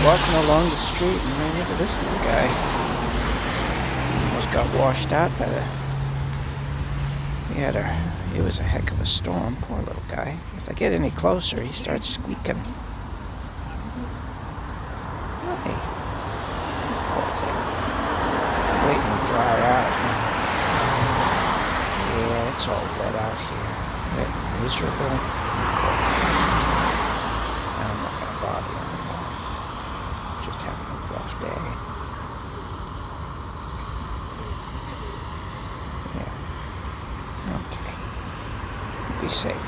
walking along the street and ran into this little guy. Almost got washed out by the... It was a heck of a storm, poor little guy. If I get any closer, he starts squeaking. Hey. Poor thing. Waiting to dry out. Yeah, it's all wet out here. Wet and miserable. I'm not going to bother you anymore. Just having a rough day. Yeah. Okay. Be safe,